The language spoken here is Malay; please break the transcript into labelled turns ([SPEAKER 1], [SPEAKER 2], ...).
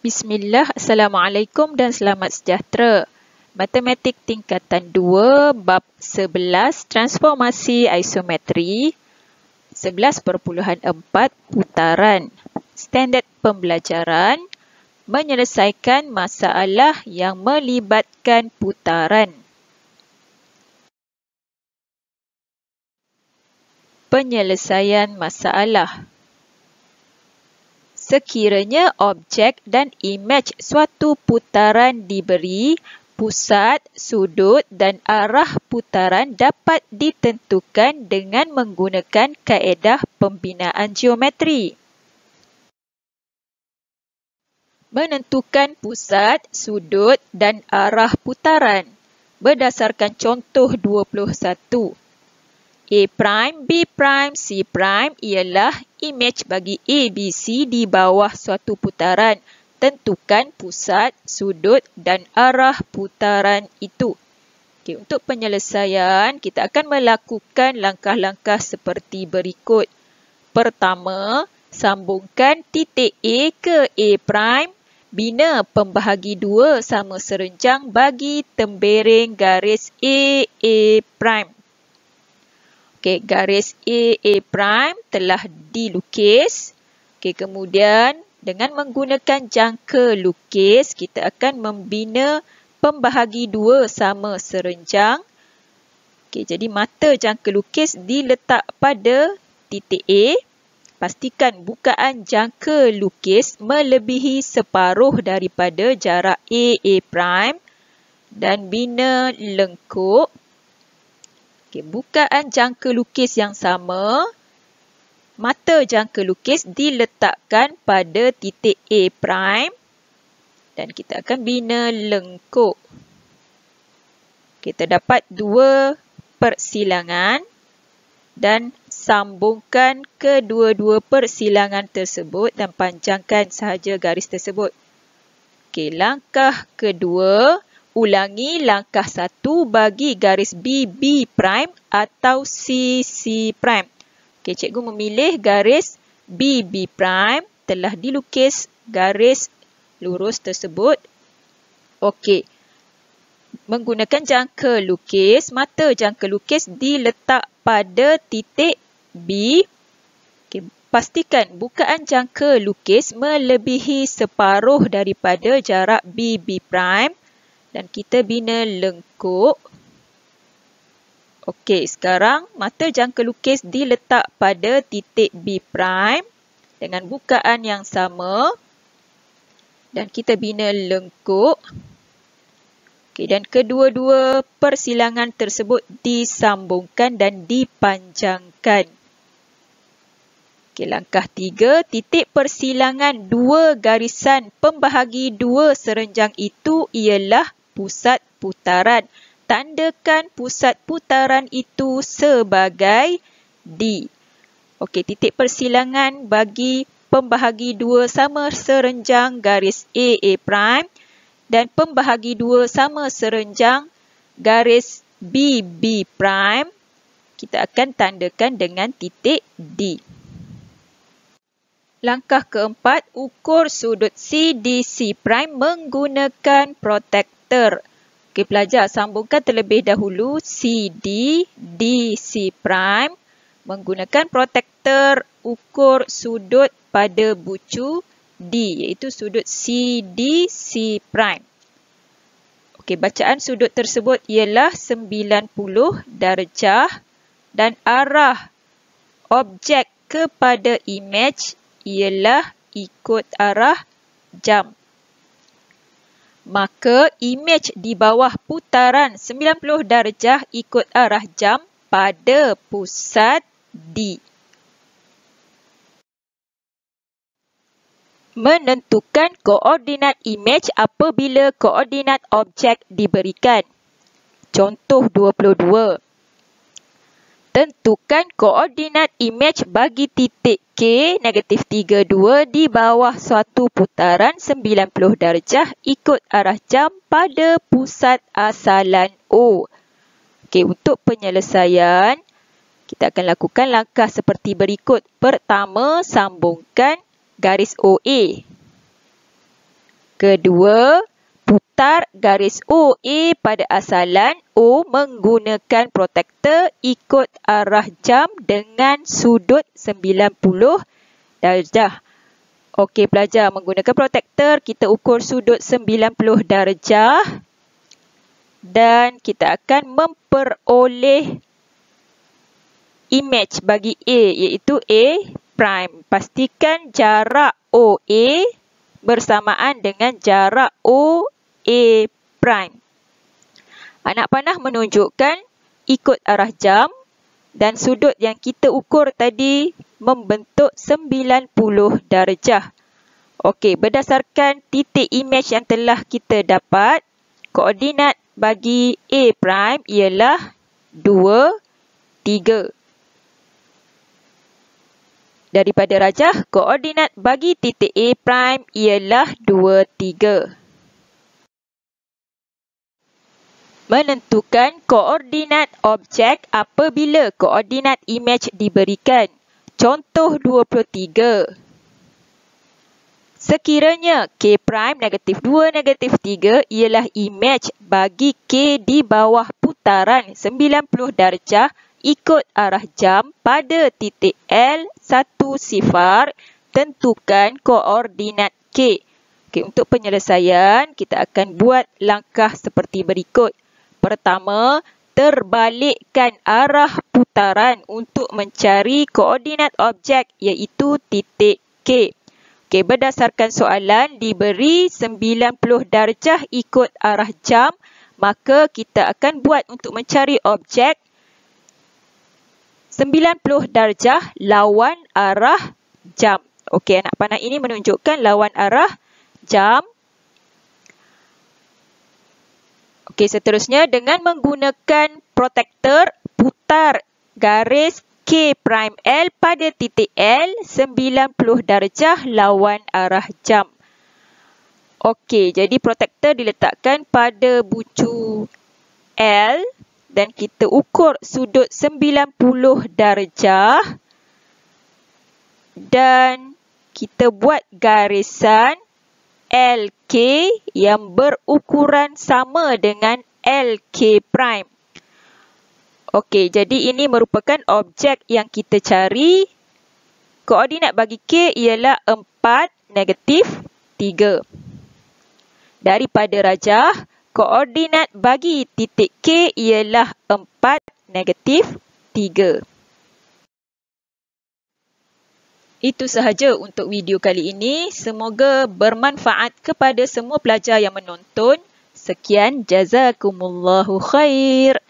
[SPEAKER 1] Bismillah, Assalamualaikum dan selamat sejahtera. Matematik tingkatan 2, bab 11, transformasi isometri, 11.4 putaran. Standard pembelajaran, menyelesaikan masalah yang melibatkan putaran. Penyelesaian masalah. Sekiranya objek dan imej suatu putaran diberi, pusat, sudut dan arah putaran dapat ditentukan dengan menggunakan kaedah pembinaan geometri. Menentukan pusat, sudut dan arah putaran berdasarkan contoh 21. A', B', C' ialah imej bagi A, B, C di bawah suatu putaran. Tentukan pusat, sudut dan arah putaran itu. Okey, untuk penyelesaian, kita akan melakukan langkah-langkah seperti berikut. Pertama, sambungkan titik A ke A'. Bina pembahagi dua sama serenjang bagi tembereng garis A'. Okey, garis A' telah dilukis. Okey, kemudian dengan menggunakan jangka lukis, kita akan membina pembahagi dua sama serenjang. Okey, jadi mata jangka lukis diletak pada titik A. Pastikan bukaan jangka lukis melebihi separuh daripada jarak A'. Dan bina lengkuk. Okay, bukaan jangka lukis yang sama, mata jangka lukis diletakkan pada titik A'. Dan kita akan bina lengkuk. Kita dapat dua persilangan dan sambungkan kedua-dua persilangan tersebut dan panjangkan sahaja garis tersebut. Okay, langkah kedua. Ulangi langkah 1 bagi garis B atau C. Okey, cikgu memilih garis B telah dilukis garis lurus tersebut. Okey. Menggunakan jangka lukis, mata jangka lukis diletak pada titik B. Okey, pastikan bukaan jangka lukis melebihi separuh daripada jarak B'. Dan kita bina lengkuk. Okey, sekarang mata jangka lukis diletak pada titik B' dengan bukaan yang sama. Dan kita bina lengkuk. Okey, dan kedua-dua persilangan tersebut disambungkan dan dipanjangkan. Okey, langkah 3, titik persilangan dua garisan pembahagi dua serenjang itu ialah pusat putaran. Tandakan pusat putaran itu sebagai D. Okey, titik persilangan bagi pembahagi dua sama serenjang garis A' dan pembahagi dua sama serenjang garis B'. Kita akan tandakan dengan titik D. Langkah keempat, ukur sudut CDC' menggunakan protektor. Okey, pelajar sambungkan terlebih dahulu CD, DC' menggunakan protektor ukur sudut pada bucu D, iaitu sudut CDC'. Okey, bacaan sudut tersebut ialah 90 darjah dan arah objek kepada imej ialah ikut arah jam. Maka imej di bawah putaran 90 darjah ikut arah jam pada pusat D. Menentukan koordinat imej apabila koordinat objek diberikan. Contoh 22. Tentukan koordinat imej bagi titik K, -32 di bawah suatu putaran 90 darjah ikut arah jam pada pusat asalan O. Okey, untuk penyelesaian, kita akan lakukan langkah seperti berikut. Pertama, sambungkan garis OA. Kedua, putar garis OA pada asalan O menggunakan protektor ikut arah jam dengan sudut 90 darjah. Okey pelajar, menggunakan protektor kita ukur sudut 90 darjah dan kita akan memperoleh imej bagi A iaitu A prime. Pastikan jarak OA bersamaan dengan jarak OA prime. Anak panah menunjukkan ikut arah jam dan sudut yang kita ukur tadi membentuk 90 darjah. Okey, berdasarkan titik imej yang telah kita dapat, koordinat bagi A prime ialah 2, 3. Daripada rajah, koordinat bagi titik A prime ialah 2, 3. Menentukan koordinat objek apabila koordinat imej diberikan. Contoh 23. Sekiranya K prime negatif 2, negatif 3 ialah imej bagi K di bawah putaran 90 darjah ikut arah jam pada titik L 1, tentukan koordinat K. Okey, untuk penyelesaian, kita akan buat langkah seperti berikut. Pertama, terbalikkan arah putaran untuk mencari koordinat objek iaitu titik K. Okey, berdasarkan soalan diberi 90 darjah ikut arah jam, maka kita akan buat untuk mencari objek 90 darjah lawan arah jam. Okey, anak panah ini menunjukkan lawan arah jam. Okey, seterusnya dengan menggunakan protektor, putar garis K prime L pada titik L 90 darjah lawan arah jam. Okey, jadi protektor diletakkan pada bucu L dan kita ukur sudut 90 darjah dan kita buat garisan LK yang berukuran sama dengan LK prime. Okey, jadi ini merupakan objek yang kita cari. Koordinat bagi K ialah 4, negatif 3. Daripada rajah, koordinat bagi titik K ialah 4, negatif 3. Itu sahaja untuk video kali ini. Semoga bermanfaat kepada semua pelajar yang menonton. Sekian, jazakumullahu khair.